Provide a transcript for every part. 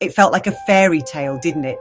It felt like a fairy tale, didn't it?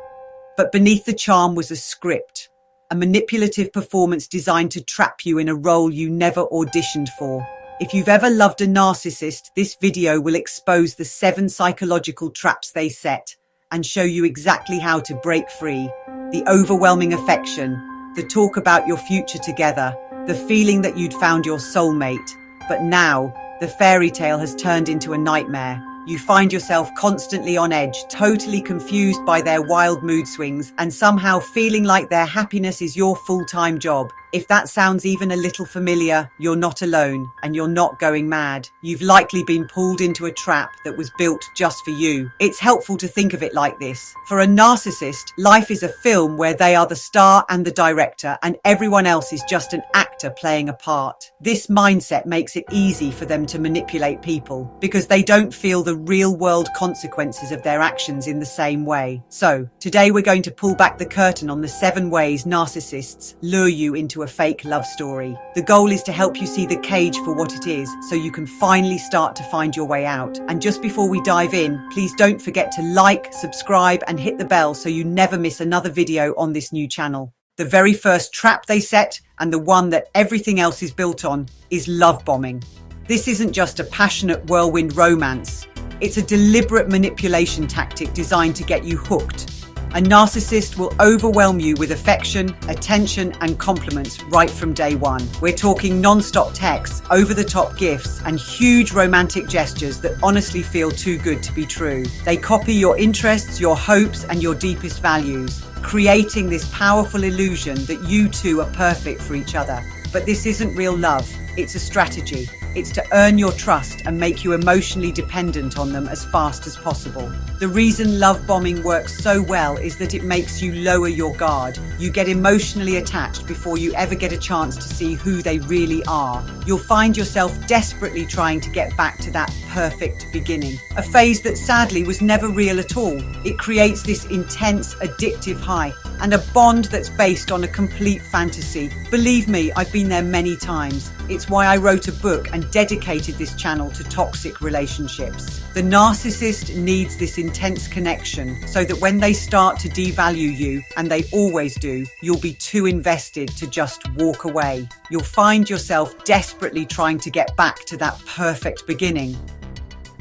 But beneath the charm was a script, a manipulative performance designed to trap you in a role you never auditioned for. If you've ever loved a narcissist, this video will expose the 7 psychological traps they set and show you exactly how to break free. The overwhelming affection, the talk about your future together, the feeling that you'd found your soulmate. But now, the fairy tale has turned into a nightmare. You find yourself constantly on edge, totally confused by their wild mood swings, and somehow feeling like their happiness is your full-time job. If that sounds even a little familiar, you're not alone, and you're not going mad. You've likely been pulled into a trap that was built just for you. It's helpful to think of it like this. For a narcissist, life is a film where they are the star and the director, and everyone else is just an actor playing a part. This mindset makes it easy for them to manipulate people, because they don't feel the real-world consequences of their actions in the same way. So, today we're going to pull back the curtain on the 7 ways narcissists lure you into a fake love story. The goal is to help you see the cage for what it is, so you can finally start to find your way out. And just before we dive in, please don't forget to like, subscribe, and hit the bell so you never miss another video on this new channel. The very first trap they set, and the one that everything else is built on, is love bombing. This isn't just a passionate whirlwind romance. It's a deliberate manipulation tactic designed to get you hooked. A narcissist will overwhelm you with affection, attention, and compliments right from day one. We're talking non-stop texts, over-the-top gifts, and huge romantic gestures that honestly feel too good to be true. They copy your interests, your hopes, and your deepest values, creating this powerful illusion that you two are perfect for each other. But this isn't real love. It's a strategy. It's to earn your trust and make you emotionally dependent on them as fast as possible. The reason love bombing works so well is that it makes you lower your guard. You get emotionally attached before you ever get a chance to see who they really are. You'll find yourself desperately trying to get back to that perfect beginning, a phase that sadly was never real at all. It creates this intense, addictive high and a bond that's based on a complete fantasy. Believe me, I've been there many times. It's why I wrote a book and dedicated this channel to toxic relationships. The narcissist needs this intense connection so that when they start to devalue you, and they always do, you'll be too invested to just walk away. You'll find yourself desperately trying to get back to that perfect beginning.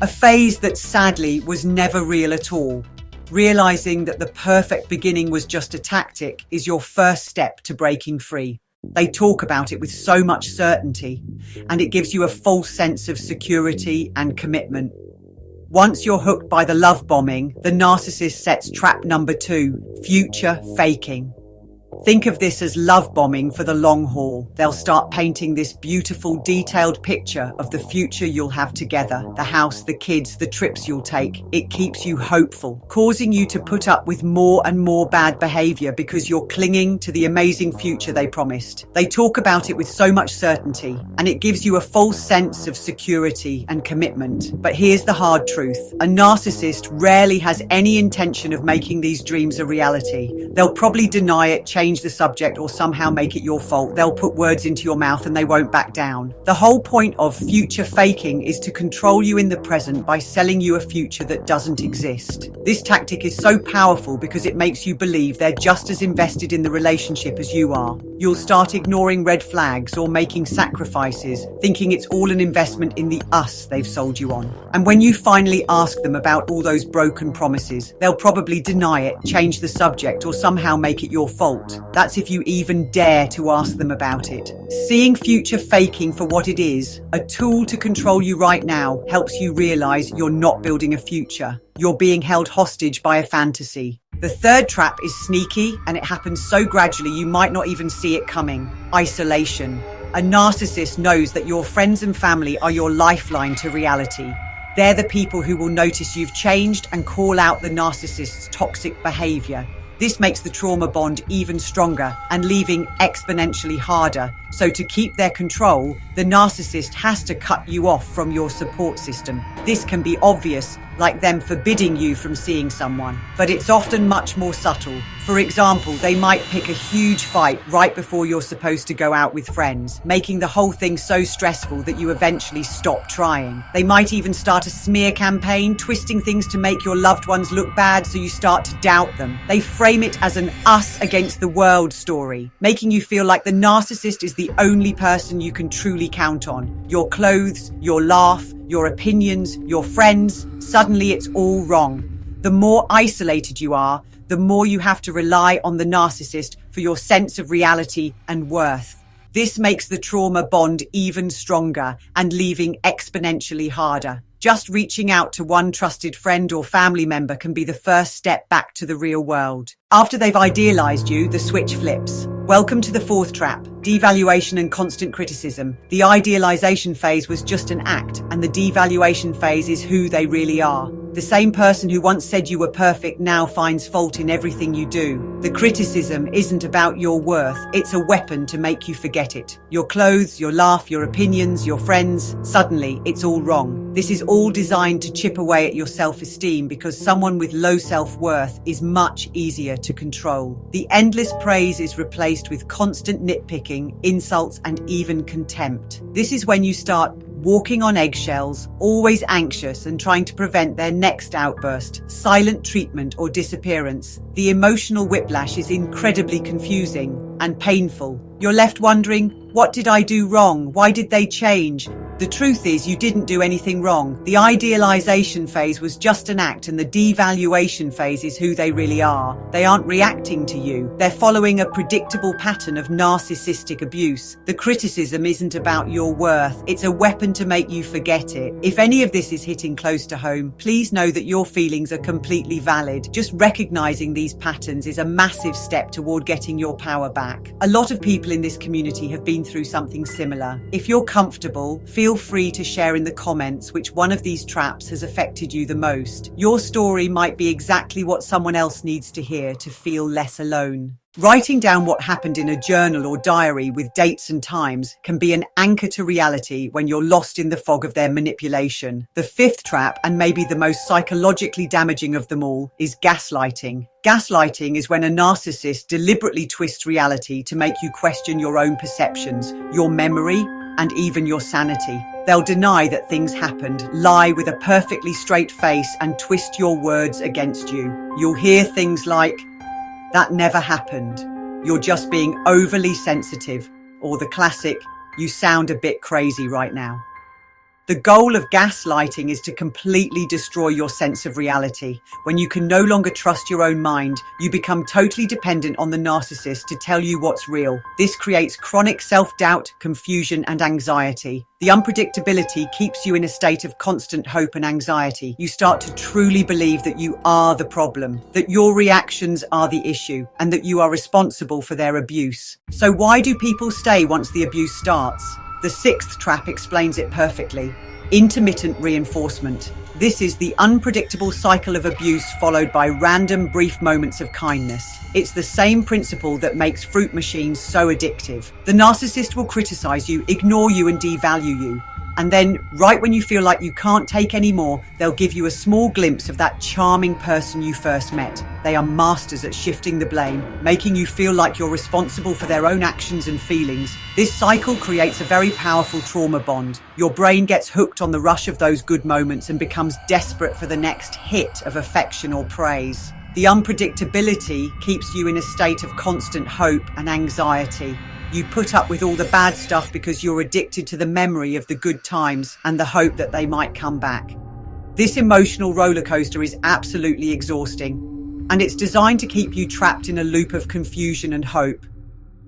A phase that sadly was never real at all. Realizing that the perfect beginning was just a tactic is your first step to breaking free. They talk about it with so much certainty, and it gives you a false sense of security and commitment. Once you're hooked by the love bombing, the narcissist sets trap number 2, future faking. Think of this as love bombing for the long haul. They'll start painting this beautiful, detailed picture of the future you'll have together, the house, the kids, the trips you'll take. It keeps you hopeful, causing you to put up with more and more bad behavior because you're clinging to the amazing future they promised. They talk about it with so much certainty, and it gives you a false sense of security and commitment. But here's the hard truth. A narcissist rarely has any intention of making these dreams a reality. They'll probably deny it, change the subject, or somehow make it your fault. They'll put words into your mouth and they won't back down. The whole point of future faking is to control you in the present by selling you a future that doesn't exist. This tactic is so powerful because it makes you believe they're just as invested in the relationship as you are. You'll start ignoring red flags or making sacrifices, thinking it's all an investment in the us they've sold you on. And when you finally ask them about all those broken promises, they'll probably deny it, change the subject, or somehow make it your fault. That's if you even dare to ask them about it. Seeing future faking for what it is, a tool to control you right now, helps you realize you're not building a future. You're being held hostage by a fantasy. The third trap is sneaky, and it happens so gradually you might not even see it coming. Isolation. A narcissist knows that your friends and family are your lifeline to reality. They're the people who will notice you've changed and call out the narcissist's toxic behavior. This makes the trauma bond even stronger and leaving exponentially harder So to keep their control, the narcissist has to cut you off from your support system. This can be obvious, like them forbidding you from seeing someone, but it's often much more subtle. For example, they might pick a huge fight right before you're supposed to go out with friends, making the whole thing so stressful that you eventually stop trying. They might even start a smear campaign, twisting things to make your loved ones look bad so you start to doubt them. They frame it as an us against the world story, making you feel like the narcissist is the only person you can truly count on. Your clothes, your laugh, your opinions, your friends, suddenly it's all wrong. The more isolated you are, the more you have to rely on the narcissist for your sense of reality and worth. This makes the trauma bond even stronger and leaving exponentially harder. Just reaching out to one trusted friend or family member can be the first step back to the real world. After they've idealized you, the switch flips. Welcome to the fourth trap, devaluation and constant criticism. The idealization phase was just an act, and the devaluation phase is who they really are. The same person who once said you were perfect now finds fault in everything you do. The criticism isn't about your worth, it's a weapon to make you forget it. Your clothes, your laugh, your opinions, your friends, suddenly it's all wrong. This is all designed to chip away at your self-esteem because someone with low self-worth is much easier to control. The endless praise is replaced with constant nitpicking, insults, and even contempt. This is when you start walking on eggshells, always anxious and trying to prevent their next outburst, silent treatment, or disappearance. The emotional whiplash is incredibly confusing and painful. You're left wondering, what did I do wrong? Why did they change? The truth is, you didn't do anything wrong. The idealization phase was just an act, and the devaluation phase is who they really are. They aren't reacting to you. They're following a predictable pattern of narcissistic abuse. The criticism isn't about your worth. It's a weapon to make you forget it. If any of this is hitting close to home, please know that your feelings are completely valid. Just recognizing these patterns is a massive step toward getting your power back. A lot of people in this community have been through something similar. If you're comfortable, feel free to share in the comments which one of these traps has affected you the most. Your story might be exactly what someone else needs to hear to feel less alone. Writing down what happened in a journal or diary with dates and times can be an anchor to reality when you're lost in the fog of their manipulation. The fifth trap, and maybe the most psychologically damaging of them all, is gaslighting. Gaslighting is when a narcissist deliberately twists reality to make you question your own perceptions, your memory, and even your sanity. They'll deny that things happened, lie with a perfectly straight face, and twist your words against you. You'll hear things like, "That never happened. You're just being overly sensitive," or the classic, "You sound a bit crazy right now." The goal of gaslighting is to completely destroy your sense of reality. When you can no longer trust your own mind, you become totally dependent on the narcissist to tell you what's real. This creates chronic self-doubt, confusion, and anxiety. The unpredictability keeps you in a state of constant hope and anxiety. You start to truly believe that you are the problem, that your reactions are the issue, and that you are responsible for their abuse. So why do people stay once the abuse starts? The sixth trap explains it perfectly. Intermittent reinforcement. This is the unpredictable cycle of abuse followed by random brief moments of kindness. It's the same principle that makes fruit machines so addictive. The narcissist will criticize you, ignore you, and devalue you. And then, right when you feel like you can't take any more, they'll give you a small glimpse of that charming person you first met. They are masters at shifting the blame, making you feel like you're responsible for their own actions and feelings. This cycle creates a very powerful trauma bond. Your brain gets hooked on the rush of those good moments and becomes desperate for the next hit of affection or praise. The unpredictability keeps you in a state of constant hope and anxiety. You put up with all the bad stuff because you're addicted to the memory of the good times and the hope that they might come back. This emotional roller coaster is absolutely exhausting, and it's designed to keep you trapped in a loop of confusion and hope.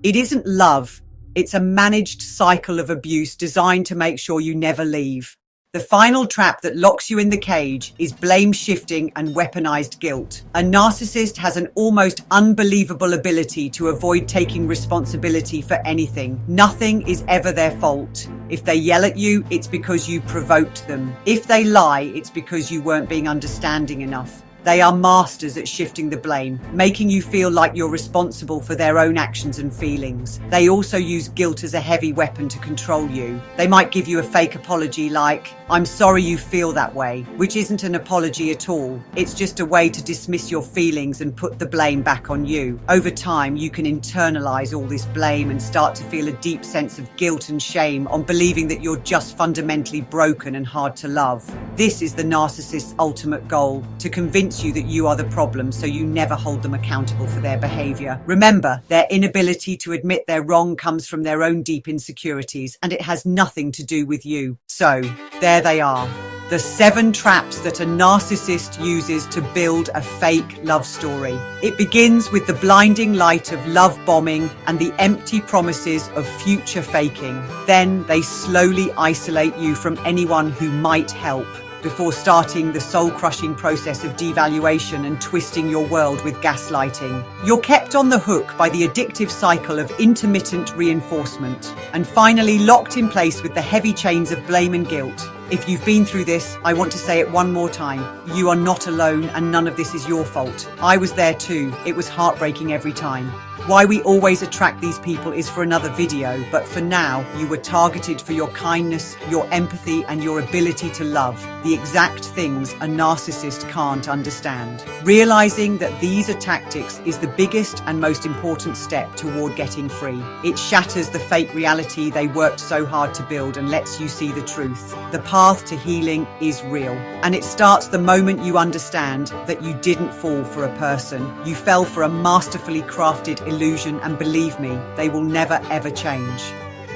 It isn't love, it's a managed cycle of abuse designed to make sure you never leave. The final trap that locks you in the cage is blame shifting and weaponized guilt. A narcissist has an almost unbelievable ability to avoid taking responsibility for anything. Nothing is ever their fault. If they yell at you, it's because you provoked them. If they lie, it's because you weren't being understanding enough. They are masters at shifting the blame, making you feel like you're responsible for their own actions and feelings. They also use guilt as a heavy weapon to control you. They might give you a fake apology like, "I'm sorry you feel that way," which isn't an apology at all. It's just a way to dismiss your feelings and put the blame back on you. Over time, you can internalize all this blame and start to feel a deep sense of guilt and shame on believing that you're just fundamentally broken and hard to love. This is the narcissist's ultimate goal, to convince you that you are the problem so you never hold them accountable for their behavior. Remember, their inability to admit they're wrong comes from their own deep insecurities, and it has nothing to do with you. So, there they are. The 7 traps that a narcissist uses to build a fake love story. It begins with the blinding light of love bombing and the empty promises of future faking. Then they slowly isolate you from anyone who might help, before starting the soul-crushing process of devaluation and twisting your world with gaslighting. You're kept on the hook by the addictive cycle of intermittent reinforcement, and finally locked in place with the heavy chains of blame and guilt. If you've been through this, I want to say it one more time. You are not alone, and none of this is your fault. I was there too. It was heartbreaking every time. Why we always attract these people is for another video, but for now, you were targeted for your kindness, your empathy, and your ability to love, the exact things a narcissist can't understand. Realizing that these are tactics is the biggest and most important step toward getting free. It shatters the fake reality they worked so hard to build and lets you see the truth. The path to healing is real, and it starts the moment you understand that you didn't fall for a person. You fell for a masterfully crafted illusion, and believe me, they will never ever change.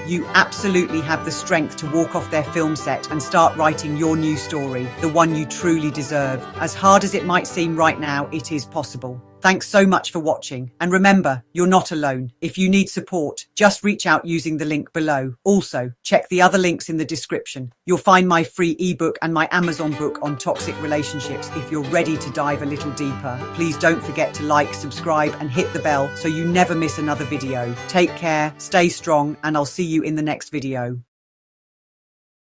You absolutely have the strength to walk off their film set and start writing your new story, the one you truly deserve. As hard as it might seem right now, it is possible. Thanks so much for watching. And remember, you're not alone. If you need support, just reach out using the link below. Also, check the other links in the description. You'll find my free ebook and my Amazon book on toxic relationships if you're ready to dive a little deeper. Please don't forget to like, subscribe, and hit the bell so you never miss another video. Take care, stay strong, and I'll see you in the next video.